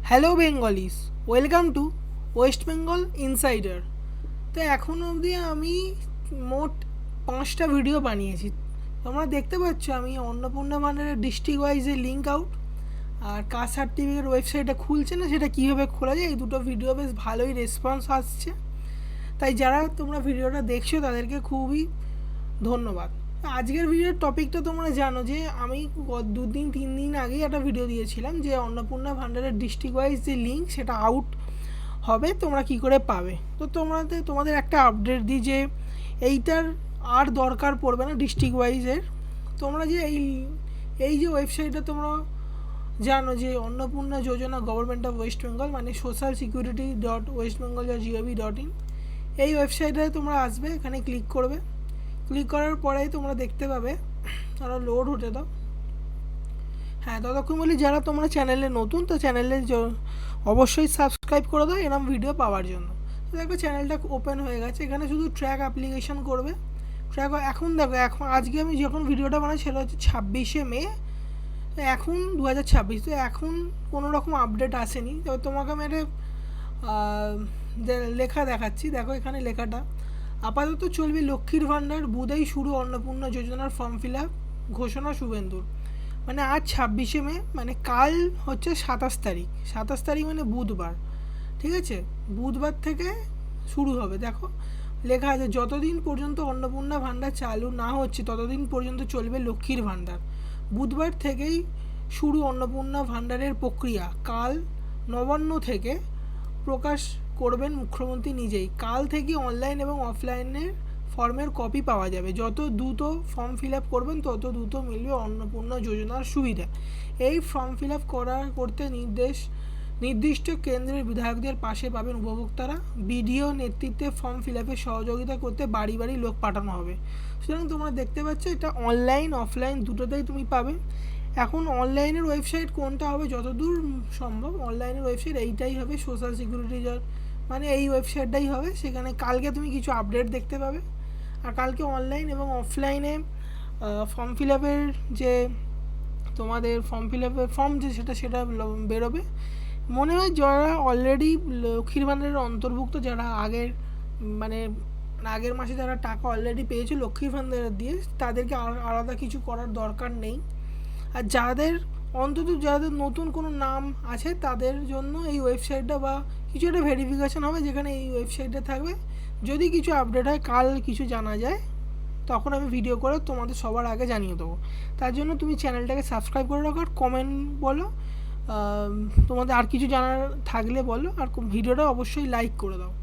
Hello Bengalese, welcome to West Bengal insider. তো এখন অবধি আমি মোট 5টা ভিডিও বানিয়েছি। তোমরা দেখতে পাচ্ছ আমি অন্নপূর্ণা ভান্ডারের ডিস্ট্রিক্ট ওয়াইজে লিঙ্ক আউট আর কাস্ট সার্টিফিকেট ওয়েবসাইটটা খুলছে না, সেটা কীভাবে খোলা যায়, এই দুটো ভিডিও বেশ ভালোই রেসপন্স আসছে। তাই যারা তোমরা ভিডিওটা দেখছো তাদেরকে খুবই ধন্যবাদ। আজকের ভিডিওর টপিকটা তোমরা জানো যে আমি 2-3 দিন আগেই একটা ভিডিও দিয়েছিলাম যে অন্নপূর্ণা ভান্ডারের ডিস্ট্রিক্ট ওয়াইজ যে লিঙ্ক সেটা আউট হবে, তোমরা কি করে পাবে। তো তোমাদের একটা আপডেট দিই যে এইটার আর দরকার পড়বে না ডিস্ট্রিক্ট ওয়াইজের। তোমরা যে এই যে ওয়েবসাইটটা তোমরা জানো যে অন্নপূর্ণা যোজনা গভর্নমেন্ট অফ ওয়েস্ট বেঙ্গল মানে social security.westbengal.gov.in, এই ওয়েবসাইটে তোমরা আসবে, এখানে ক্লিক করবে। ক্লিক করার পরেই তোমরা দেখতে পাবে, তারা লোড হতে দাও। হ্যাঁ, ততক্ষণ বলি যারা তোমরা চ্যানেলে নতুন, তো চ্যানেলে অবশ্যই সাবস্ক্রাইব করে দাও এরকম ভিডিও পাওয়ার জন্য। তো দেখো চ্যানেলটা ওপেন হয়ে গেছে, এখানে শুধু ট্র্যাক অ্যাপ্লিকেশন করবে। এখন দেখো, আজকে আমি যখন ভিডিওটা বানাই সেটা হচ্ছে 26শে মে, এখন 2026। তো এখন কোনো রকম আপডেট আসেনি। তবে তোমাকে আমি একটা লেখা দেখাচ্ছি, দেখো এখানে লেখাটা আপাতত চলবে লক্ষ্মীর ভাণ্ডার বুধেই শুরু অন্নপূর্ণা যোজনার ফর্ম ফিল আপ, ঘোষণা শুভেন্দুর। মানে আজ 26শে মে, মানে কাল হচ্ছে 27 তারিখ মানে বুধবার, ঠিক আছে? বুধবার থেকে শুরু হবে। দেখো লেখা আছে যতদিন পর্যন্ত অন্নপূর্ণা ভাণ্ডার চালু না হচ্ছে ততদিন পর্যন্ত চলবে লক্ষ্মীর ভাণ্ডার। বুধবার থেকেই শুরু অন্নপূর্ণা ভাণ্ডারের প্রক্রিয়া, কাল নবান্ন থেকে প্রকাশ করবেন মুখ্যমন্ত্রী নিজেই। কাল থেকে অনলাইন এবং অফলাইনের ফর্মের কপি পাওয়া যাবে। যত দ্রুত ফর্ম ফিল আপ করবেন তত দ্রুত মিলবে অন্নপূর্ণা যোজনার সুবিধা। এই ফর্ম ফিল আপ করতে নির্দিষ্ট কেন্দ্রের বিধায়কদের পাশে পাবেন উপভোক্তারা। বিডিও নেতৃত্বে ফর্ম ফিল আপে সহযোগিতা করতে বাড়ি বাড়ি লোক পাঠানো হবে। সুতরাং তোমরা দেখতে পাচ্ছ এটা অনলাইন অফলাইন দুটোতেই তুমি পাবে। এখন অনলাইনের ওয়েবসাইট কোনটা হবে, যতদূর সম্ভব অনলাইনের ওয়েবসাইট এইটাই হবে, সোশ্যাল সিকিউরিটি মানে এই ওয়েবসাইটটাই হবে। সেখানে কালকে তুমি কিছু আপডেট দেখতে পাবে। আর কালকে অনলাইন এবং অফলাইনে ফর্ম ফিল আপের যে তোমাদের ফর্ম যে সেটা বেরোবে। মনে হয় যারা অলরেডি লক্ষ্মীর ভাণ্ডারের অন্তর্ভুক্ত, যারা আগের মাসে যারা টাকা অলরেডি পেয়েছে লক্ষ্মীর ভাণ্ডারের দিয়ে, তাদেরকে আলাদা কিছু করার দরকার নেই। আর যাদের নতুন কোনো নাম আছে তাদের জন্য এই ওয়েবসাইটটা বা কিছু একটা ভেরিফিকেশান হবে, যেখানে এই ওয়েবসাইটটা থাকবে। যদি কিছু আপডেট হয়, কাল কিছু জানা যায়, তখন আমি ভিডিও করে তোমাদের সবার আগে জানিয়ে দেবো। তার জন্য তুমি চ্যানেলটাকে সাবস্ক্রাইব করে রাখো, আর কমেন্ট বলো, তোমাদের আর কিছু জানার থাকলে বলো, আর ভিডিওটা অবশ্যই লাইক করে দাও।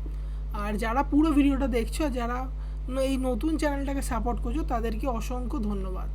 আর যারা পুরো ভিডিওটা দেখছো, যারা এই নতুন চ্যানেলটাকে সাপোর্ট করছো, তাদেরকে অসংখ্য ধন্যবাদ।